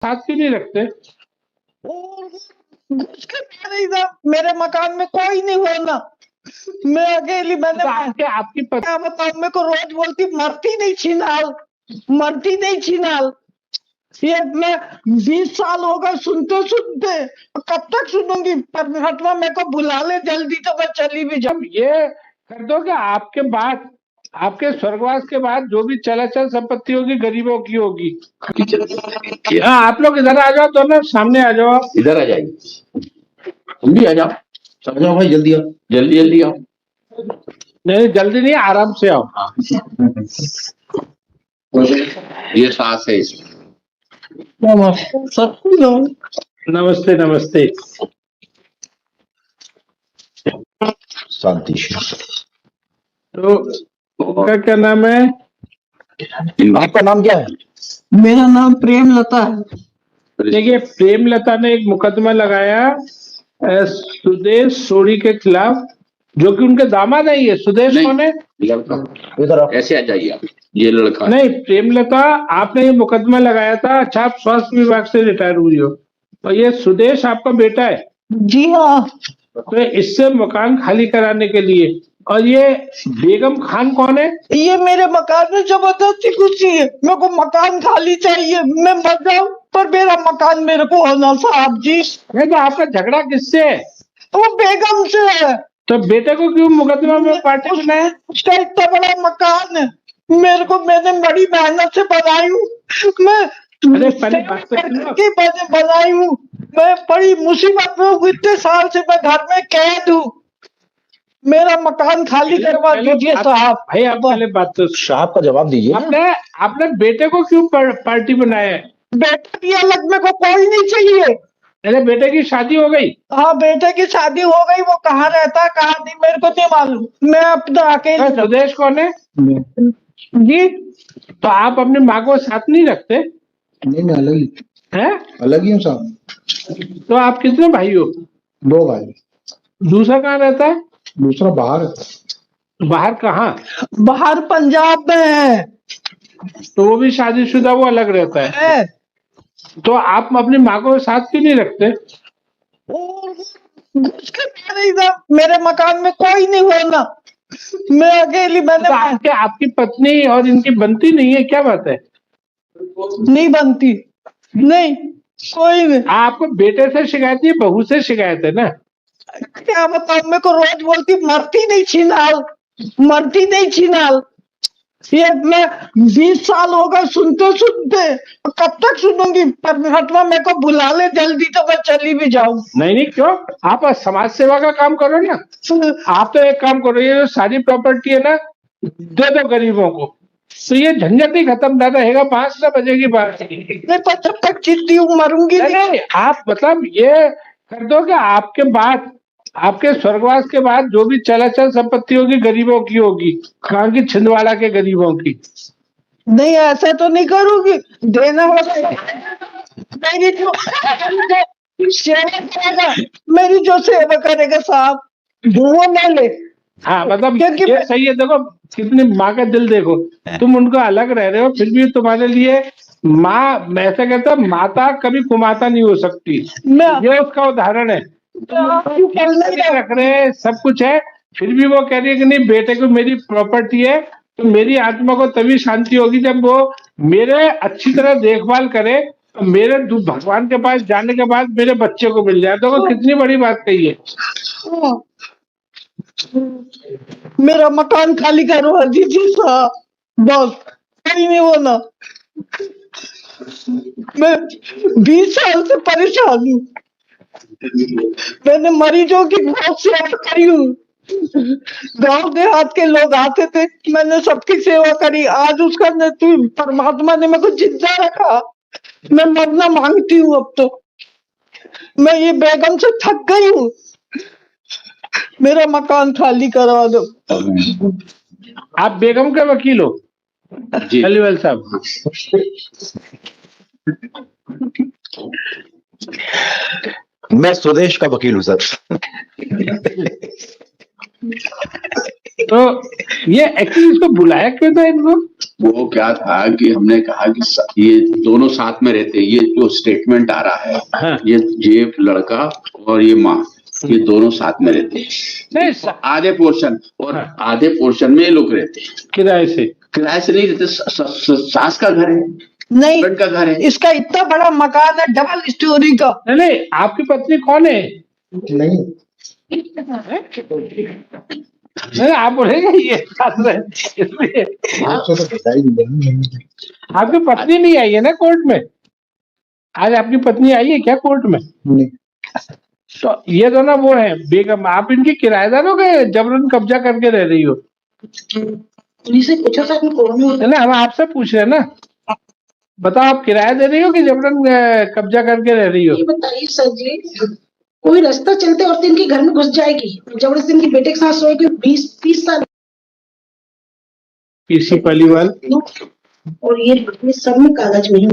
साथ क्यों नहीं रखते? मेरे मकान में कोई नहीं होना, मैं अकेली। मैंने आपकी क्या बताऊं, मेरे को रोज बोलती मरती नहीं छिनाल, मरती नहीं छिनाल। ये मैं 20 साल हो गए सुनते सुनते, कब तक सुनूंगी? परमात्मा मेरे को बुला ले जल्दी तो मैं चली भी जाऊं। ये कर दो कि आपके बाद, आपके स्वर्गवास के बाद जो भी चलाचल संपत्ति होगी गरीबों की होगी। हाँ, आप लोग इधर आ जाओ, दोनों सामने आ जाओ। आप इधर आ जाइए, तुम भी आ जाओ, समझ जाओ भाई, जल्दी आओ, जल्दी जल्दी आओ। नहीं जल्दी नहीं, आराम से आओ। ये सास है इसमें। नमस्ते नमस्ते। शांति। तो उनका क्या नाम है? आपका नाम क्या है? मेरा नाम प्रेमलता है। देखिए, प्रेमलता ने एक मुकदमा लगाया सुदेश सोढ़ी के खिलाफ, जो कि उनके दामाद है। ये सुदेश कौन है? लड़का। ऐसे आ जाइए आप, ये लड़का नहीं, प्रेमलता आपने ये मुकदमा लगाया था। अच्छा, आप स्वास्थ्य विभाग से रिटायर हुई हो, तो ये सुदेश आपका बेटा है? जी हाँ। तो इससे मकान खाली कराने के लिए। और ये बेगम खान कौन है? ये मेरे मकान में जबरदस्ती घुसी है, मेरे को मकान खाली चाहिए, मैं मर जाऊं पर मेरा मकान मेरे को होना साहब जी। नहीं, तो आपका झगड़ा किससे है? वो बेगम से है। तो बेटे को क्यों मुकदमा में पार्टी बनाया? उसका इतना बड़ा मकान है, मेरे को, मैंने बड़ी मेहनत से बनाई हूँ, मैं बनाई हूँ, मैं बड़ी मुसीबत में हूँ, इतने साल से मैं घर में कैद हूँ, मेरा मकान खाली करवा दीजिए साहब। भाई आप पहले बात तो साहब का जवाब दीजिए। आपने बेटे को क्यों पार्टी बनाया है? बेटा की अलग मेरे को कोई नहीं चाहिए। अरे बेटे की शादी हो गई? हाँ, बेटे की शादी हो गई, वो कहाँ रहता है कहाँ नहीं मेरे को नहीं मालूम, मैं अपना अकेले। सुदेश कौन है जी? तो आप अपनी माँ को साथ नहीं रखते? नहीं, मैं अलग ही है, अलग ही हूँ साहब। तो आप कितने भाई हो? 2 भाई। दूसरा कहाँ रहता है? दूसरा बाहर है। बाहर कहाँ? बाहर पंजाब में है। तो वो भी शादीशुदा, वो अलग रहता है। तो आप अपनी माँ को साथ क्यों नहीं रखते? मेरे मकान में कोई नहीं होना, मैं अकेली। मैंने तो आपकी पत्नी और इनकी बनती नहीं है? क्या बात है? नहीं बनती, नहीं कोई नहीं। आपको बेटे से शिकायत नहीं, बहू से शिकायत है ना? क्या बताऊं, मेरे को रोज बोलती मरती नहीं छिनाल, मरती नहीं छिनाल। ये मैं 20 साल हो गए सुनते सुनते, कब तक सुनूंगी? परमात्मा मेरे को बुला ले जल्दी तो मैं चली भी जाऊं। नहीं, क्यों? आप समाज सेवा का काम करो ना। आप तो एक काम करो, ये जो सारी प्रॉपर्टी है ना, दे दो गरीबों को, तो ये झंझट ही खत्म। दादा हैगा 5 बजे की बात। जब तक जिंदी हूँ मरूंगी नहीं। आप मतलब ये कर दो कि आपके बाद, आपके स्वर्गवास के बाद जो भी चलाचल संपत्ति होगी गरीबों की होगी। कहाँ की? छिंदवाड़ा के गरीबों की। नहीं, ऐसा तो नहीं करूंगी, देना होगा। मेरी जो सेवा करेगा, मेरी जो सेवा करेगा साहब, वो ना ले। हाँ, मतलब ये सही है। देखो कितनी माँ का दिल देखो, तुम उनको अलग रह रहे हो, फिर भी तुम्हारे लिए माँ, मैं ऐसा कहता हूँ, माता कभी कुमाता नहीं हो सकती। ये उसका उदाहरण है। रख रहे हैं, सब कुछ है, फिर भी वो कह रही है कि नहीं, बेटे को मेरी प्रॉपर्टी है। तो मेरी आत्मा को तभी शांति होगी जब वो मेरे अच्छी तरह देखभाल करे, तो मेरे भगवान के पास जाने के बाद मेरे बच्चे को मिल जाए। तो कितनी बड़ी बात कही है। मेरा मकान खाली करवा दीजिए साहब, बस, कोई नहीं होना। मैं 20 साल से परेशान हूँ, मैंने मरीजों की बहुत सेवा करी हूँ। गांव देहात के लोग आते थे, मैंने सबकी सेवा करी। आज उसका परमात्मा ने मेरे को जिंदा रखा, मैं मरना मांगती हूँ अब तो। मैं ये बेगम से थक गई हूँ, मेरा मकान खाली करवा दो। आप बेगम के वकील हो? जी अलीवाल साहब। मैं सुदेश का वकील हूँ सर। तो ये एक्चुअली इसको बुलाया क्यों था इनको? वो क्या था कि हमने कहा कि ये दोनों साथ में रहते हैं। ये जो स्टेटमेंट आ रहा है, हाँ। ये लड़का और ये माँ, ये दोनों साथ में रहते हैं। नहीं आधे पोर्शन और हाँ। आधे पोर्शन में ये लोग रहते हैं। किराए से किराए से नहीं रहते, सास का घर है, नहीं, हस्बैंड का घर है। इसका इतना बड़ा मकान है डबल स्टोरी का। नहीं नहीं, आपकी पत्नी कौन है? नहीं, नहीं आप बोलेंगे ये साथ में, इसलिए आपकी पत्नी नहीं आई है ना कोर्ट में? आज आपकी पत्नी आई है क्या कोर्ट में? तो ये दोनों वो है बेगम, आप इनकी किराएदार हो गए, जबरन कब्जा करके रह रही हो? पुलिस से पूछा था कि कौन है? ना हम आपसे पूछ रहे हैं ना, बताओ आप किराया दे रही हो कि जबरन कब्जा करके रह रही हो? ये बताइए सर जी, कोई रास्ता चलते औरत इनके घर में घुस जाएगी, जबरदस्ती इनके बेटे के साथ सोएगी, 20-30 साल पीसी पलीवाल, और ये सब में कागज में ही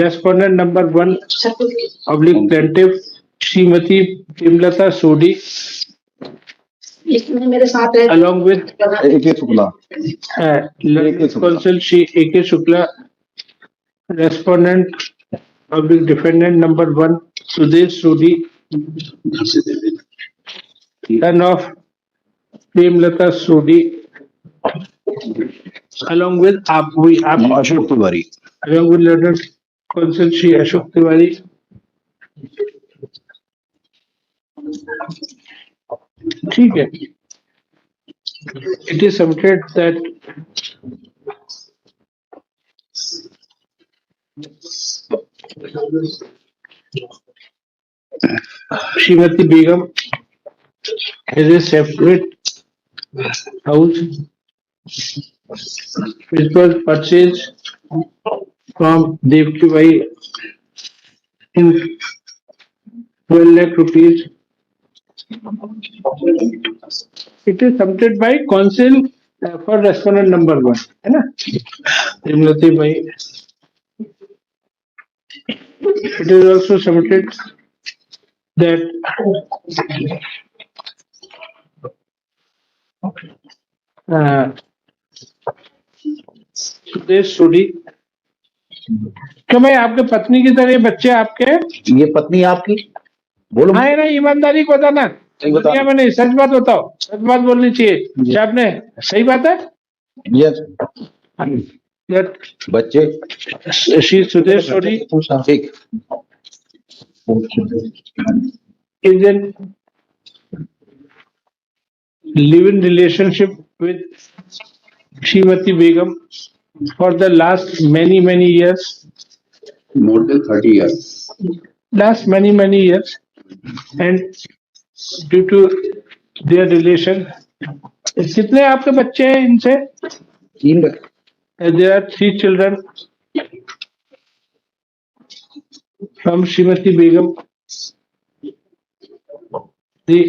रेस्पोंडेंट नंबर 1 सर को ऑब्लिक प्लेंटिफ श्रीमती प्रेमलता सोडी इसमें मेरे साथ है along with AK Shukla, Consul Shri AK Shukla, respondent public defendant number 1 Sudesh Sodi, son of Premlata Sodi, along with Ashok Tiwari, along with Lieutenant Consul Shri Ashok Tiwari. ठीक है, it is submitted that Srimati Begum has a separate house which was purchased from Devki Bhai in 12 lakh rupees. It is submitted by counsel for respondent number 1, है ना? प्रेमलता भाई. It is also submitted that Sudesh सोडी, क्यों भाई आपके पत्नी की तरह बच्चे आपके? ये पत्नी आपकी? बोलो। हाँ ना, ईमानदारी को बताना, दुनिया में नहीं, सच बात बताओ, सच बात बोलनी चाहिए। क्या आपने सही बात है? यस। बच्चे श्री सुदेश सोडी ठीक is in live-in relationship with Srimati Begum for the last many years, more than 30 years. last many years, and due to their relation, कितने आपके बच्चे हैं इनसे? 3 There are 3 children from Srimati Begum. The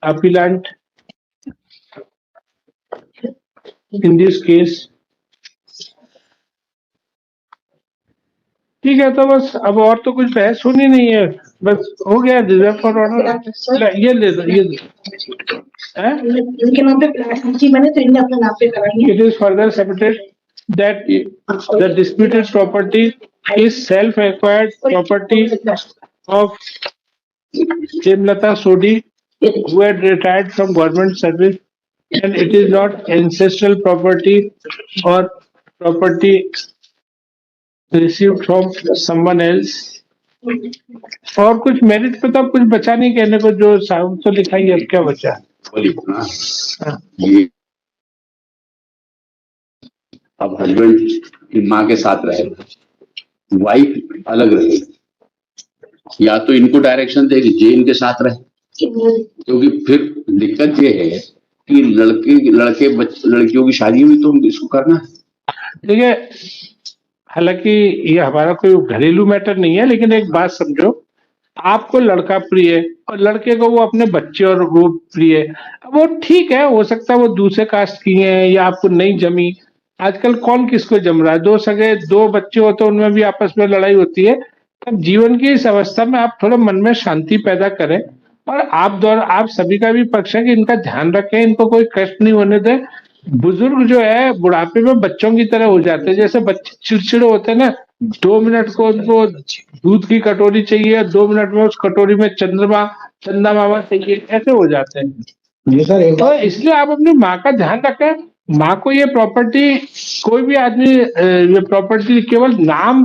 appellant in this case. ठीक है, तो बस अब और तो कुछ बहस होनी नहीं है, बस हो गया। रिजर्व फॉर ऑर्डर ये ले दो, ये इनके नाम पे जी बने तो इन्हें अपने नाम पे कराएंगे। It is further submitted that the disputed property is self-acquired property of Premlata Sodi, who had retired from government service, and it is not ancestral property or property received from someone else. और कुछ merit पे तो कुछ बचा नहीं कहने को, जो साउंड तो लिखा ही, अब क्या बचा? ये अब हस्बैंड की माँ के साथ रहे, वाइफ अलग रहे, या तो इनको डायरेक्शन दे कि जे इनके साथ रहे, क्योंकि फिर दिक्कत ये है कि लड़कियों की शादी हुई तो इसको करना है। देखिए, हालांकि ये हमारा कोई घरेलू मैटर नहीं है, लेकिन एक बात समझो, आपको लड़का प्रिय है और लड़के को वो अपने बच्चे और वो प्रिय है, वो ठीक है, हो सकता है वो दूसरे कास्ट की हैं या आपको नहीं जमी। आजकल कौन किसको जम रहा है? 2 सगे 2 बच्चे हो तो उनमें भी आपस में लड़ाई होती है। तब जीवन की इस अवस्था में आप थोड़ा मन में शांति पैदा करें, और आप सभी का भी पक्ष है कि इनका ध्यान रखें, इनको कोई कष्ट नहीं होने दें। बुजुर्ग जो है बुढ़ापे में बच्चों की तरह हो जाते हैं। जैसे बच्चे चिड़चिड़े होते हैं ना, 2 मिनट को उनको दूध की कटोरी चाहिए, 2 मिनट में उस कटोरी में चंदा मामा चाहिए, ऐसे हो जाते हैं। जी सर, एक तो इसलिए आप अपनी माँ का ध्यान रखें। माँ को ये प्रॉपर्टी, कोई भी आदमी ये प्रॉपर्टी केवल नाम,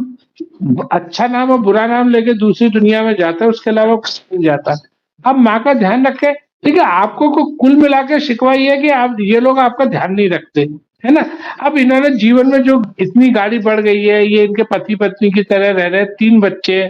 अच्छा नाम और बुरा नाम लेके दूसरी दुनिया में जाता है, उसके अलावा कुछ नहीं जाता। अब माँ का ध्यान रखें। ठीक है, आपको कुल मिला के शिकवा ये है कि आप, ये लोग आपका ध्यान नहीं रखते, है ना। अब इन्होंने जीवन में जो इतनी गाड़ी बढ़ गई है, ये इनके पति पत्नी की तरह रह रहे, 3 बच्चे,